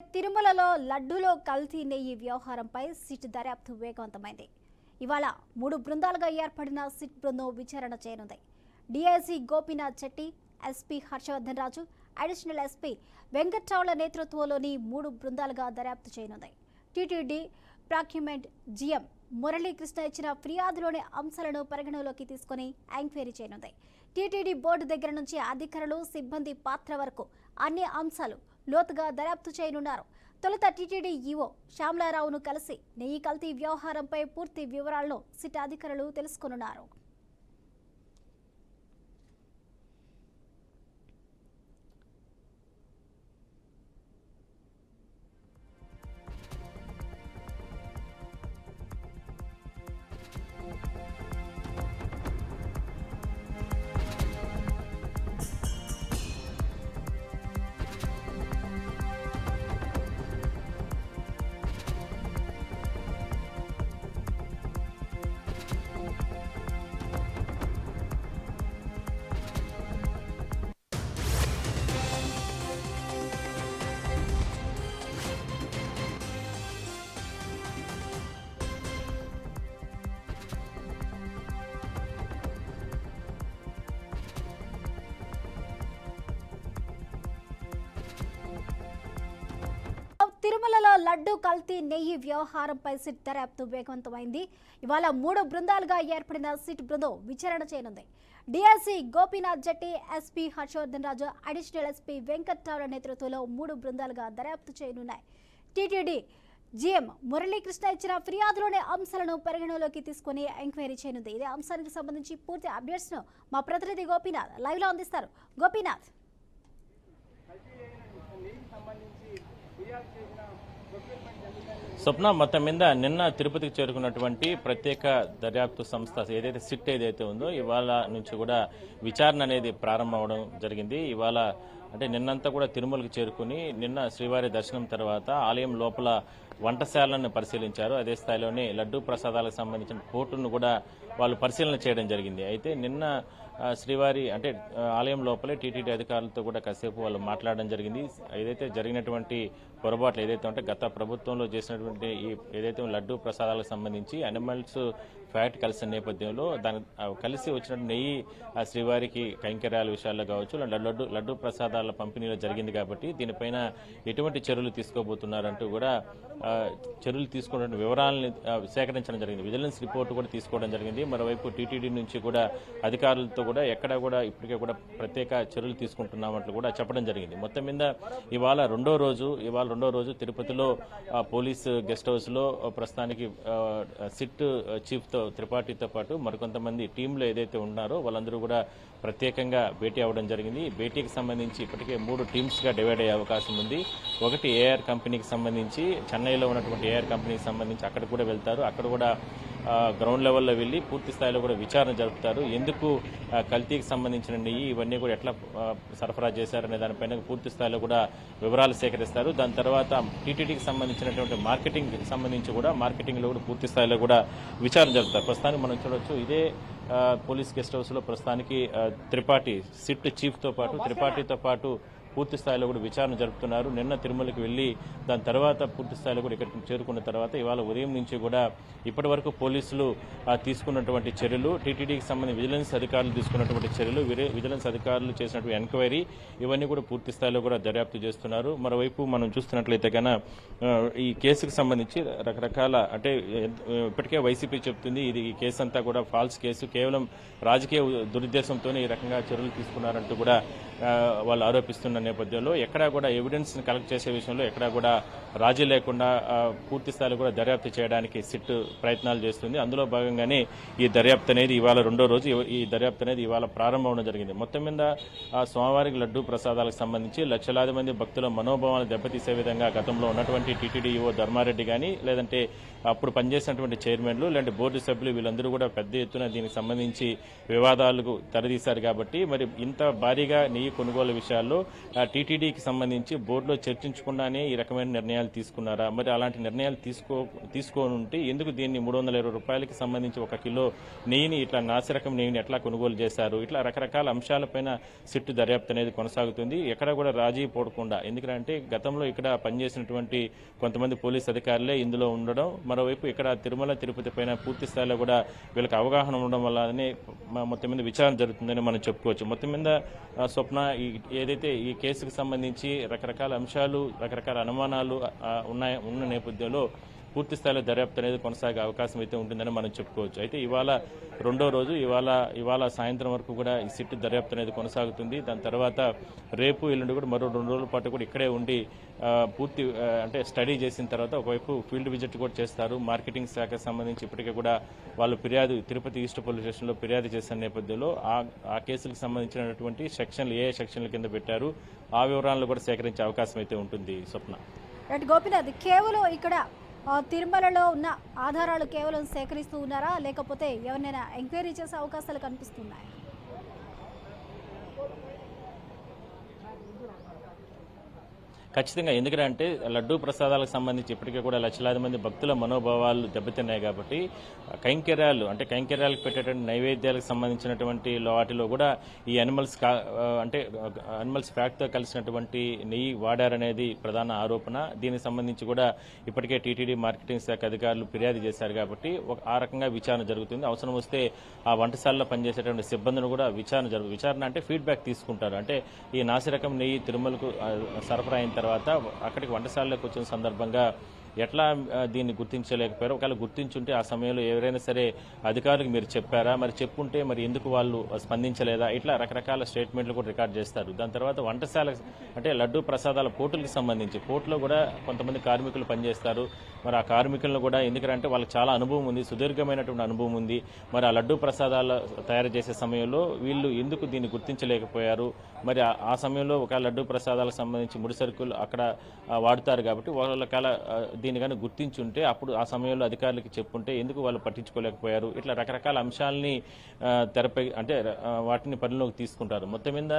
తిరుమలలో లడ్డూలో కల్తీ నెయ్యి వ్యవహారంపై సిట్ దర్యాప్తు వేగవంతమైంది. ఇవాళ 3 బృందాలుగా ఏర్పడిన సిట్ బృందం విచారణ చేయనుంది. డీఐజీ గోపీనాథ్ చెట్టి, ఎస్పీ హర్షవర్ధన్ రాజు, అడిషనల్ ఎస్పీ వెంకట్రావుల నేతృత్వంలోని 3 బృందాలుగా దర్యాప్తు చేయనుంది. టీటీడీ ప్రాక్యూమెంట్ జీఎం మురళీకృష్ణ ఇచ్చిన ఫిర్యాదులోని అంశాలను పరిగణలోకి తీసుకుని ఎంక్వైరీ చేయనుంది. టీటీడీ బోర్డు దగ్గర నుంచి అధికారులు, సిబ్బంది పాత్ర వరకు అన్ని అంశాలు లోతుగా దర్యాప్తు చేయనున్నారు. తొలుత టీటీడీ ఈవో శ్యామలారావును కలిసి నెయ్యి కల్తీ వ్యవహారంపై పూర్తి వివరాలను సిట్ అధికారులు తెలుసుకున్నారు. తిరుమలలో లడ్డు కల్తీ నెయ్యి వ్యవహారంపై సిట్ దర్యాప్తు వేగవంతమైంది. ఇవాళ 3 బృందాలుగా ఏర్పడిన సిట్ బృందం విచారణ చేయనుంది. డీఐజీ గోపీనాథ్ జెట్టి, ఎస్పీ హర్షవర్ధన్ రాజు, అడిషనల్ ఎస్పీ వెంకట్రావుల నేతృత్వంలో 3 బృందాలుగా దర్యాప్తు చేయనున్నాయి. టీటీడీ జీఎం మురళీకృష్ణ ఇచ్చిన ఫిర్యాదులోని అంశాలను పరిగణలోకి తీసుకుని ఎంక్వైరీ చేయనుంది. ఇదే అంశానికి సంబంధించి పూర్తి అప్డేట్స్ ను మా ప్రతినిధి గోపీనాథ్ లైవ్ లో అందిస్తారు. గోపీనాథ్, స్వప్న, మొత్తం మీద నిన్న తిరుపతికి చేరుకున్నటువంటి ప్రత్యేక దర్యాప్తు సంస్థ ఏదైతే సిట్ ఏదైతే ఉందో ఇవాళ నుంచి కూడా విచారణ అనేది ప్రారంభం అవడం జరిగింది. ఇవాళ అంటే నిన్నంతా కూడా తిరుమలకి చేరుకుని నిన్న శ్రీవారి దర్శనం తర్వాత ఆలయం లోపల వంటశాలను పరిశీలించారు. అదే స్థాయిలోనే లడ్డూ ప్రసాదాలకు సంబంధించిన కోర్టును కూడా వాళ్ళు పరిశీలన చేయడం జరిగింది. అయితే నిన్న శ్రీవారి అంటే ఆలయం లోపలే టీటీడీ అధికారులతో కూడా కాసేపు వాళ్ళు మాట్లాడడం జరిగింది. ఏదైతే జరిగినటువంటి పొరపాట్లు ఏదైతే ఉంటే గత ప్రభుత్వంలో చేసినటువంటి ఈ ఏదైతే లడ్డూ ప్రసాదాలకు సంబంధించి అనిమల్స్ ఫ్యాట్ కలిసిన నేపథ్యంలో దాని కలిసి వచ్చిన నెయ్యి శ్రీవారికి కైంకర్యాల విషయాల్లో కావచ్చు, లడ్డూ ప్రసాదాల పంపిణీలో జరిగింది కాబట్టి దీనిపైన ఎటువంటి చర్యలు తీసుకోబోతున్నారంటూ కూడా చర్యలు తీసుకున్న వివరాలను సేకరించడం జరిగింది. విజిలెన్స్ రిపోర్టు కూడా తీసుకోవడం జరిగింది. మరోవైపు టీటీడీ నుంచి కూడా అధికారులతో కూడా ఎక్కడ కూడా ఇప్పటికే కూడా ప్రత్యేక చర్యలు తీసుకుంటున్నామంటూ కూడా చెప్పడం జరిగింది. మొత్తం మీద ఇవాళ రెండో రోజు తిరుపతిలో పోలీస్ గెస్ట్ హౌస్ లో ప్రస్తుతానికి సిట్ చీఫ్ తో త్రిపాఠితో పాటు మరికొంతమంది టీంలో ఏదైతే ఉన్నారో వాళ్ళందరూ కూడా ప్రత్యేకంగా భేటీ అవ్వడం జరిగింది. భేటీకి సంబంధించి ఇప్పటికే 3 టీమ్స్ గా డివైడ్ అయ్యే అవకాశం ఉంది. ఒకటి ఏఆర్ కంపెనీకి సంబంధించి, చెన్నైలో ఉన్నటువంటి ఏఆర్ కంపెనీకి సంబంధించి అక్కడ కూడా వెళ్తారు. అక్కడ కూడా గ్రౌండ్ లెవెల్లో వెళ్లి పూర్తి స్థాయిలో కూడా విచారణ జరుపుతారు. ఎందుకు కల్తీకి సంబంధించిన నెయ్యి ఇవన్నీ కూడా ఎట్లా సరఫరా చేశారనే దానిపైన పూర్తి స్థాయిలో కూడా వివరాలు సేకరిస్తారు. దాని తర్వాత టీటీడీకి సంబంధించినటువంటి మార్కెటింగ్ సంబంధించి కూడా మార్కెటింగ్ లో కూడా పూర్తి స్థాయిలో కూడా విచారణ జరుపుతారు. ప్రస్తుతానికి మనం చూడొచ్చు ఇదే పోలీస్ గెస్ట్ హౌస్ లో ప్రస్తుతానికి త్రిపాఠి సిట్ చీఫ్ తో పాటు పూర్తి స్థాయిలో కూడా విచారణ జరుపుతున్నారు. నిన్న తిరుమలకి వెళ్లి దాని తర్వాత పూర్తి స్థాయిలో కూడా ఇక్కడికి చేరుకున్న తర్వాత ఇవాళ ఉదయం నుంచి కూడా ఇప్పటి వరకు పోలీసులు తీసుకున్నటువంటి చర్యలు, టీటీడీకి సంబంధించి విజిలెన్స్ అధికారులు తీసుకున్నటువంటి చర్యలు, విజిలెన్స్ అధికారులు చేసినటువంటి ఎంక్వైరీ ఇవన్నీ కూడా పూర్తి స్థాయిలో కూడా దర్యాప్తు చేస్తున్నారు. మరోవైపు మనం చూస్తున్నట్లయితే కన్నా ఈ కేసుకు సంబంధించి రకరకాల అంటే ఇప్పటికే వైసీపీ చెప్తుంది ఈ కేసు అంతా కూడా ఫాల్స్ కేసు, కేవలం రాజకీయ దురుద్దేశంతోనే ఈ రకంగా చర్యలు తీసుకున్నారంటూ కూడా వాళ్ళు ఆరోపిస్తున్న నేపథ్యంలో ఎక్కడా కూడా ఎవిడెన్స్ ని కలెక్ట్ చేసే విషయంలో ఎక్కడా కూడా రాజీ లేకుండా పూర్తి స్థాయిలో కూడా దర్యాప్తు చేయడానికి సిట్ ప్రయత్నాలు చేస్తుంది. అందులో భాగంగానే ఈ దర్యాప్తు అనేది ఇవాళ రెండో రోజు ఈ దర్యాప్తు అనేది ఇవాళ ప్రారంభం అవడం జరిగింది. మొత్తం మీద స్వామివారికి లడ్డూ ప్రసాదాలకు సంబంధించి లక్షలాది మంది భక్తుల మనోభావాలను దెబ్బతీసే విధంగా గతంలో ఉన్నటువంటి టీటీడీ ఈవో ధర్మారెడ్డి కానీ లేదంటే అప్పుడు పనిచేసినటువంటి చైర్మన్లు లేదంటే బోర్డు సభ్యులు వీళ్ళందరూ కూడా పెద్ద ఎత్తున దీనికి సంబంధించి వివాదాలకు తెరదీశారు. కాబట్టి మరి ఇంత భారీగా నెయ్యి కొనుగోలు విషయాల్లో టీటీడీకి సంబంధించి బోర్డులో చర్చించకుండానే ఈ రకమైన నిర్ణయాలు తీసుకున్నారా? మరి అలాంటి నిర్ణయాలు తీసుకోనుంటే ఎందుకు దీన్ని 320 రూపాయలకి సంబంధించి 1 కిలో నెయ్యిని ఇట్లా నాసిరకం నెయ్యిని ఎట్లా కొనుగోలు చేశారు? ఇట్లా రకరకాల అంశాలపైన సిట్టు దర్యాప్తు అనేది కొనసాగుతుంది. ఎక్కడ కూడా రాజీ పడకుండా, ఎందుకంటే గతంలో ఇక్కడ పనిచేసినటువంటి కొంతమంది పోలీస్ అధికారులే ఇందులో ఉండడం, మరోవైపు ఇక్కడ తిరుమల తిరుపతి పైన పూర్తి స్థాయిలో కూడా వీళ్ళకి అవగాహన ఉండడం వల్లనే మొత్తం మీద విచారణ జరుగుతుందని మనం చెప్పుకోవచ్చు. మొత్తం మీద స్వప్న, ఏదైతే ఈ కేసుకు సంబంధించి రకరకాల అంశాలు, రకరకాల అనుమానాలు ఉన్న నేపథ్యంలో పూర్తి స్థాయిలో దర్యాప్తు అనేది కొనసాగే అవకాశం అయితే ఉంటుందని మనం చెప్పుకోవచ్చు. అయితే ఇవాళ రెండో రోజు, ఇవాళ సాయంత్రం వరకు కూడా ఈ సిట్ దర్యాప్తు అనేది కొనసాగుతుంది. దాని తర్వాత రేపు ఎల్లుండి కూడా మరో 2 రోజుల పాటు కూడా ఇక్కడే ఉండి పూర్తి అంటే స్టడీ చేసిన తర్వాత ఒకవైపు ఫీల్డ్ విజిట్ కూడా చేస్తారు. మార్కెటింగ్ శాఖకు సంబంధించి ఇప్పటికే కూడా వాళ్ళు ఫిర్యాదు తిరుపతి ఈస్ట్ పోలీస్ స్టేషన్లో ఫిర్యాదు చేసిన నేపథ్యంలో ఆ కేసులకు సంబంధించినటువంటి సెక్షన్లు ఏ సెక్షన్ల కింద పెట్టారు, ఆ వివరాలను కూడా సేకరించే అవకాశం అయితే ఉంటుంది. స్వప్న. రైట్ గోపినాథ్, కేవలం ఇక్కడ తిరుమలలో ఉన్న ఆధారాలు కేవలం సేకరిస్తూ ఉన్నారా, లేకపోతే ఎవరినైనా ఎంక్వైరీ చేసే అవకాశాలు కనిపిస్తున్నాయా? ఖచ్చితంగా, ఎందుకంటే లడ్డూ ప్రసాదాలకు సంబంధించి ఇప్పటికే కూడా లక్షలాది మంది భక్తుల మనోభావాలు దెబ్బతిన్నాయి కాబట్టి కైంకర్యాలకు పెట్టేటువంటి నైవేద్యాలకు సంబంధించినటువంటి వాటిలో కూడా ఈ అనిమల్స్ ఫ్యాక్ట్తో కలిసినటువంటి నెయ్యి వాడారనేది ప్రధాన ఆరోపణ. దీనికి సంబంధించి కూడా ఇప్పటికే టీటీడీ మార్కెటింగ్ శాఖ అధికారులు ఫిర్యాదు చేశారు కాబట్టి ఆ రకంగా విచారణ జరుగుతుంది. అవసరం వస్తే ఆ వంటశాలలో పనిచేసేటువంటి సిబ్బందిని కూడా విచారణ అంటే ఫీడ్బ్యాక్ తీసుకుంటారు. అంటే ఈ నాసిరకం నెయ్యి తిరుమలకు సరఫరా అయిన తర్వాత అక్కడికి వంటశాలలోకి వచ్చిన సందర్భంగా ఎట్లా దీన్ని గుర్తించలేకపోయారు? ఒకవేళ గుర్తించుంటే ఆ సమయంలో ఎవరైనా సరే అధికారులకు మీరు చెప్పారా, మరి చెప్పుంటే మరి ఎందుకు వాళ్ళు స్పందించలేదా, ఇట్లా రకరకాల స్టేట్మెంట్లు కూడా రికార్డ్ చేస్తారు. దాని తర్వాత వంటశాల అంటే లడ్డూ ప్రసాదాల పోర్టులకు సంబంధించి పోర్టులో కూడా కొంతమంది కార్మికులు పనిచేస్తారు. మరి ఆ కార్మికులను కూడా, ఎందుకంటే వాళ్ళకి చాలా అనుభవం ఉంది, సుదీర్ఘమైనటువంటి అనుభవం ఉంది. మరి ఆ లడ్డూ ప్రసాదాలు తయారు చేసే సమయంలో వీళ్ళు ఎందుకు దీన్ని గుర్తించలేకపోయారు? మరి ఆ సమయంలో ఒక లడ్డూ ప్రసాదాలకు సంబంధించి ముడి సరుకులు అక్కడ వాడుతారు కాబట్టి వాళ్ళ దీన్ని కానీ గుర్తించుంటే అప్పుడు ఆ సమయంలో అధికారులకి చెప్పుంటే ఎందుకు వాళ్ళు పట్టించుకోలేకపోయారు? ఇట్లా రకరకాల అంశాలని తెరపై అంటే వాటిని పరిలోకి తీసుకుంటారు. మొత్తం మీద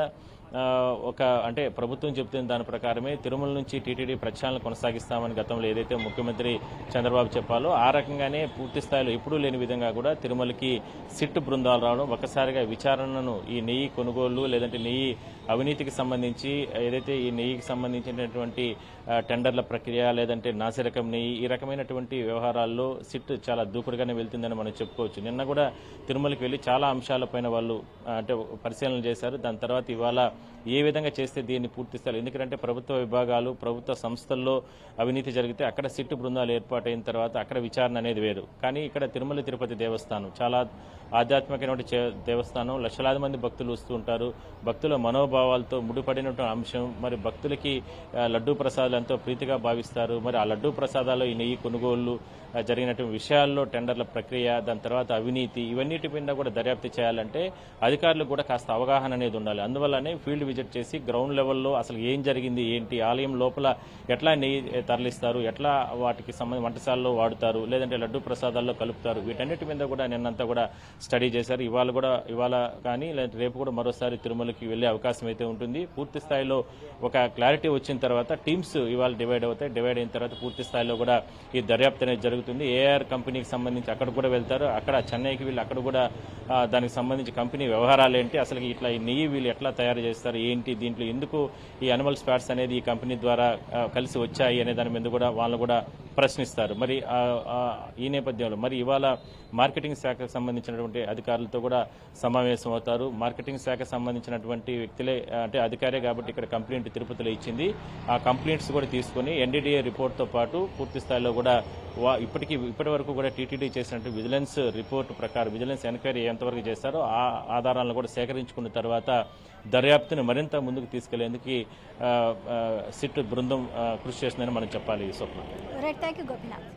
అంటే ప్రభుత్వం చెప్తున్న దాని ప్రకారమే తిరుమల నుంచి టీటీడీ ప్రక్షాళన కొనసాగిస్తామని గతంలో ఏదైతే ముఖ్యమంత్రి చంద్రబాబు చెప్పాలో ఆ రకంగానే పూర్తి స్థాయిలో ఎప్పుడూ లేని విధంగా కూడా తిరుమలకి సిట్ బృందాలు రావడం, ఒక్కసారిగా విచారణను ఈ నెయ్యి కొనుగోలు లేదంటే నెయ్యి అవినీతికి సంబంధించి ఏదైతే ఈ నెయ్యికి సంబంధించినటువంటి టెండర్ల ప్రక్రియ లేదంటే నాసిరకం నెయ్యి ఈ రకమైనటువంటి వ్యవహారాల్లో సిట్ చాలా దూకుడుగానే వెళ్తుందని మనం చెప్పుకోవచ్చు. నిన్న కూడా తిరుమలకి వెళ్ళి చాలా అంశాలపైన వాళ్ళు అంటే పరిశీలన చేశారు. దాని తర్వాత ఇవాళ ఏ విధంగా చేస్తే దీన్ని పూర్తి స్థాయి, ఎందుకంటే ప్రభుత్వ విభాగాలు ప్రభుత్వ సంస్థల్లో అవినీతి జరిగితే అక్కడ సిట్టు బృందాలు ఏర్పాటైన తర్వాత అక్కడ విచారణ అనేది వేరు. కానీ ఇక్కడ తిరుమల తిరుపతి దేవస్థానం చాలా ఆధ్యాత్మికమైన దేవస్థానం, లక్షలాది మంది భక్తులు వస్తూ ఉంటారు. భక్తుల మనోభావాలతో ముడిపడినటువంటి అంశం. మరి భక్తులకి లడ్డూ ప్రసాదాలు ఎంతో ప్రీతిగా భావిస్తారు. మరి ఆ లడ్డూ ప్రసాదాలు ఈ నెయ్యి కొనుగోళ్లు జరిగినటువంటి విషయాల్లో టెండర్ల ప్రక్రియ, దాని తర్వాత అవినీతి, ఇవన్నిటి మీద కూడా దర్యాప్తు చేయాలంటే అధికారులకు కూడా కాస్త అవగాహన అనేది ఉండాలి. అందువల్లనే ఫీల్డ్ విజిట్ చేసి గ్రౌండ్ లెవెల్లో అసలు ఏం జరిగింది, ఏంటి, ఆలయం లోపల ఎట్లా నెయ్యి తరలిస్తారు, ఎట్లా వాటికి సంబంధించి వంటశాలలో వాడుతారు, లేదంటే లడ్డూ ప్రసాదాల్లో కలుపుతారు, వీటన్నిటి మీద కూడా నిన్నంతా కూడా స్టడీ చేశారు. ఇవాళ కానీ లేదంటే రేపు కూడా మరోసారి తిరుమలకి వెళ్లే అవకాశం అయితే ఉంటుంది. పూర్తి స్థాయిలో ఒక క్లారిటీ వచ్చిన తర్వాత టీమ్స్ ఇవాళ డివైడ్ అవుతాయి. డివైడ్ అయిన తర్వాత పూర్తి స్థాయిలో కూడా ఈ దర్యాప్తు అనేది జరుగుతుంది. ఏఆర్ కంపెనీకి సంబంధించి అక్కడ కూడా వెళ్తారు. అక్కడ చెన్నైకి వీళ్ళు అక్కడ కూడా దానికి సంబంధించి కంపెనీ వ్యవహారాలు ఏంటి, అసలు ఇట్లా ఈ నెయ్యి వీళ్ళు ఎట్లా తయారు చేస్తారు, ఏంటి, దీంట్లో ఎందుకు ఈ అనిమల్స్ ఫ్యాట్స్ అనేది ఈ కంపెనీ ద్వారా కలిసి వచ్చాయి అనే దాని మీద కూడా వాళ్ళు కూడా ప్రశ్నిస్తారు. మరి ఈ నేపథ్యంలో మరి ఇవాళ మార్కెటింగ్ శాఖకు సంబంధించినటువంటి అధికారులతో కూడా సమావేశం అవుతారు. మార్కెటింగ్ శాఖకు సంబంధించినటువంటి వ్యక్తులే అంటే అధికారే కాబట్టి ఇక్కడ కంప్లైంట్ తిరుపతిలో ఇచ్చింది. ఆ కంప్లైంట్స్ కూడా తీసుకుని ఎన్డీడీఏ రిపోర్ట్తో పాటు పూర్తి స్థాయిలో కూడా ఇప్పటి వరకు కూడా టీటీడీ చేసినట్టు విజిలెన్స్ రిపోర్ట్ ప్రకారం విజిలెన్స్ ఎంక్వైరీ ఎంతవరకు చేస్తారో ఆ ఆధారాలను కూడా సేకరించుకున్న తర్వాత దర్యాప్తును మరింత ముందుకు తీసుకెళ్లేందుకు సిట్ బృందం కృషి చేస్తుందని మనం చెప్పాలి. స్వప్న. Right, thank you Gopinath.